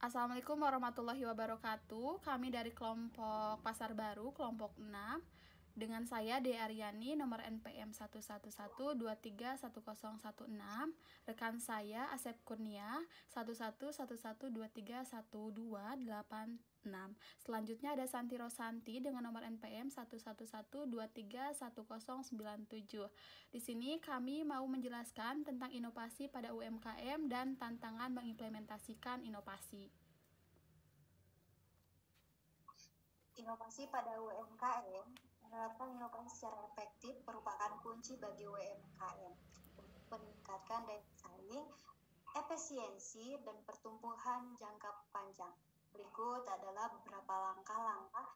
Assalamualaikum warahmatullahi wabarakatuh. Kami dari kelompok Pasar Baru, kelompok 6. Dengan saya De Aryani, nomor NPM 11112310116. Rekan saya Asep Kurnia 11112312886. Selanjutnya ada Santi Rosanti dengan nomor NPM 111231097. Di sini kami mau menjelaskan tentang inovasi pada UMKM dan tantangan mengimplementasikan inovasi. Inovasi pada UMKM. Menerapkan inovasi secara efektif merupakan kunci bagi UMKM untuk meningkatkan daya saing, efisiensi, dan pertumbuhan jangka panjang. Berikut adalah beberapa langkah-langkah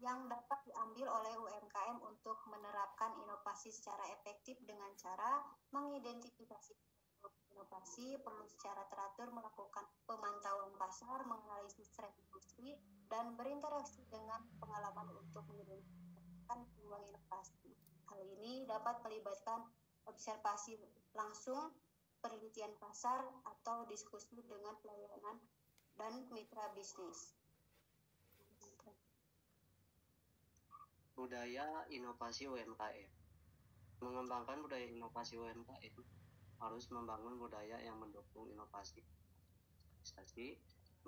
yang dapat diambil oleh UMKM untuk menerapkan inovasi secara efektif dengan cara mengidentifikasi inovasi, perlu secara teratur melakukan pemantauan pasar, menganalisis tren industri, dan berinteraksi dengan pengalaman untuk mengidentifikasi peluang inovasi. Hal ini dapat melibatkan observasi langsung, penelitian pasar, atau diskusi dengan pelayanan dan mitra bisnis. Budaya inovasi UMKM. Mengembangkan budaya inovasi UMKM harus membangun budaya yang mendukung inovasi,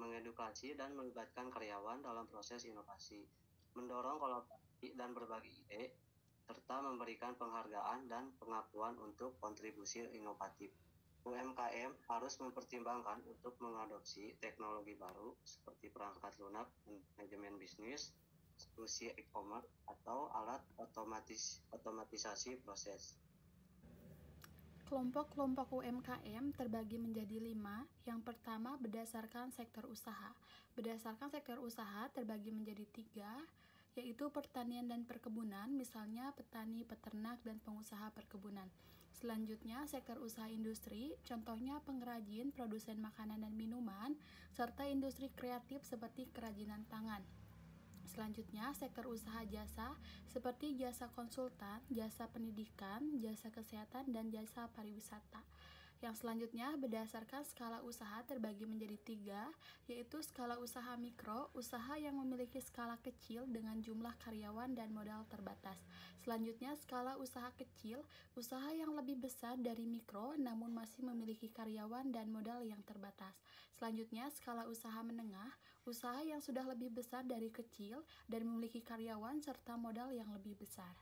mengedukasi dan melibatkan karyawan dalam proses inovasi, mendorong kolaborasi dan berbagi ide, serta memberikan penghargaan dan pengakuan untuk kontribusi inovatif. UMKM harus mempertimbangkan untuk mengadopsi teknologi baru seperti perangkat lunak, manajemen bisnis, solusi e-commerce, atau alat otomatisasi proses. Kelompok-kelompok UMKM terbagi menjadi 5. Yang pertama berdasarkan sektor usaha. Berdasarkan sektor usaha terbagi menjadi 3, yaitu pertanian dan perkebunan, misalnya petani, peternak, dan pengusaha perkebunan. Selanjutnya sektor usaha industri, contohnya pengrajin, produsen makanan dan minuman, serta industri kreatif seperti kerajinan tangan. Selanjutnya, sektor usaha jasa seperti jasa konsultan, jasa pendidikan, jasa kesehatan, dan jasa pariwisata. Yang selanjutnya berdasarkan skala usaha terbagi menjadi 3, yaitu skala usaha mikro, usaha yang memiliki skala kecil dengan jumlah karyawan dan modal terbatas. Selanjutnya skala usaha kecil, usaha yang lebih besar dari mikro namun masih memiliki karyawan dan modal yang terbatas. Selanjutnya skala usaha menengah, usaha yang sudah lebih besar dari kecil dan memiliki karyawan serta modal yang lebih besar.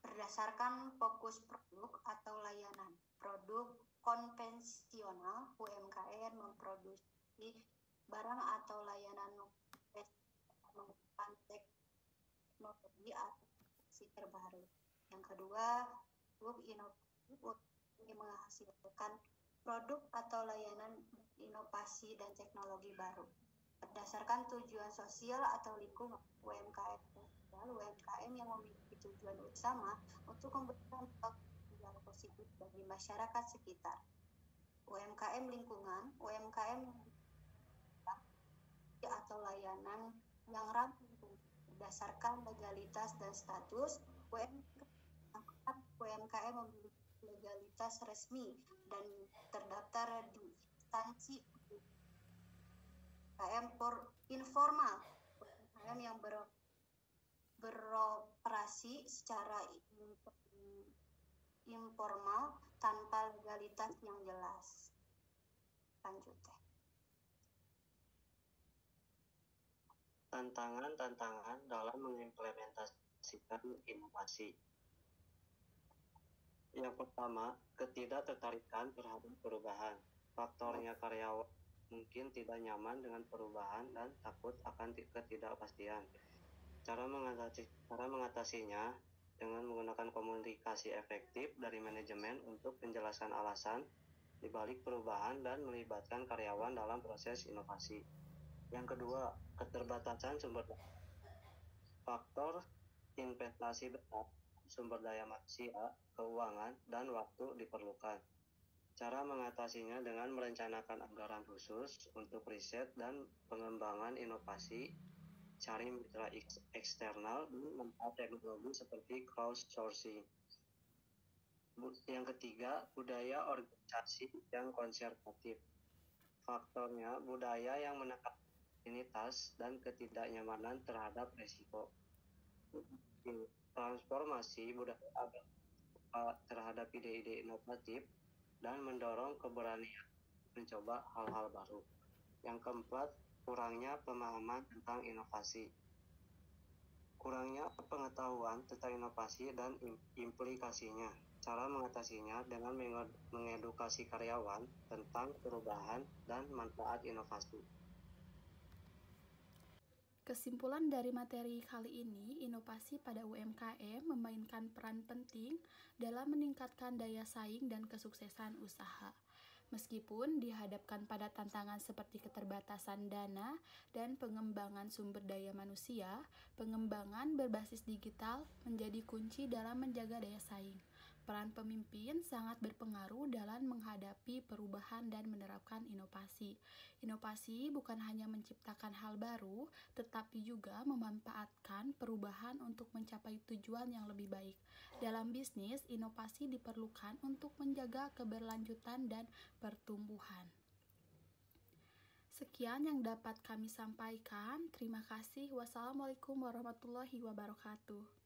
Berdasarkan fokus produk atau layanan, produk konvensional, UMKM memproduksi barang atau layanan menggunakan teknologi atau teknologi terbaru. Yang kedua, produk inovatif untuk menghasilkan produk atau layanan inovasi dan teknologi baru. Berdasarkan tujuan sosial atau lingkungan, UMKM yang memiliki tujuan utama untuk memberikan yang positif bagi masyarakat sekitar. UMKM lingkungan, UMKM atau layanan yang ramah berdasarkan legalitas dan status. UMKM memiliki legalitas resmi dan terdaftar di instansi UMKM informal, UMKM yang beroperasi secara informal tanpa legalitas yang jelas. Lanjut. Tantangan-tantangan dalam mengimplementasikan inovasi. Yang pertama, ketidaktertarikan terhadap perubahan. Faktornya karyawan mungkin tidak nyaman dengan perubahan dan takut akan ketidakpastian. Cara mengatasinya dengan menggunakan komunikasi efektif dari manajemen untuk penjelasan alasan di balik perubahan dan melibatkan karyawan dalam proses inovasi. Yang kedua, keterbatasan sumber daya. Faktor investasi besar, sumber daya manusia, keuangan, dan waktu diperlukan. Cara mengatasinya dengan merencanakan anggaran khusus untuk riset dan pengembangan inovasi, cari mitra eksternal, dan manfaat teknologi seperti crowdsourcing. Yang ketiga, budaya organisasi yang konservatif. Faktornya, budaya yang menekan rutinitas dan ketidaknyamanan terhadap risiko. Transformasi budaya terhadap ide-ide inovatif dan mendorong keberanian mencoba hal-hal baru. Yang keempat, kurangnya pemahaman tentang inovasi. Kurangnya pengetahuan tentang inovasi dan implikasinya. Cara mengatasinya dengan mengedukasi karyawan tentang perubahan dan manfaat inovasi. Kesimpulan dari materi kali ini, inovasi pada UMKM memainkan peran penting dalam meningkatkan daya saing dan kesuksesan usaha. Meskipun dihadapkan pada tantangan seperti keterbatasan dana dan pengembangan sumber daya manusia, pengembangan berbasis digital menjadi kunci dalam menjaga daya saing. Peran pemimpin sangat berpengaruh dalam menghadapi perubahan dan menerapkan inovasi. Inovasi bukan hanya menciptakan hal baru, tetapi juga memanfaatkan perubahan untuk mencapai tujuan yang lebih baik. Dalam bisnis, inovasi diperlukan untuk menjaga keberlanjutan dan pertumbuhan. Sekian yang dapat kami sampaikan. Terima kasih. Wassalamualaikum warahmatullahi wabarakatuh.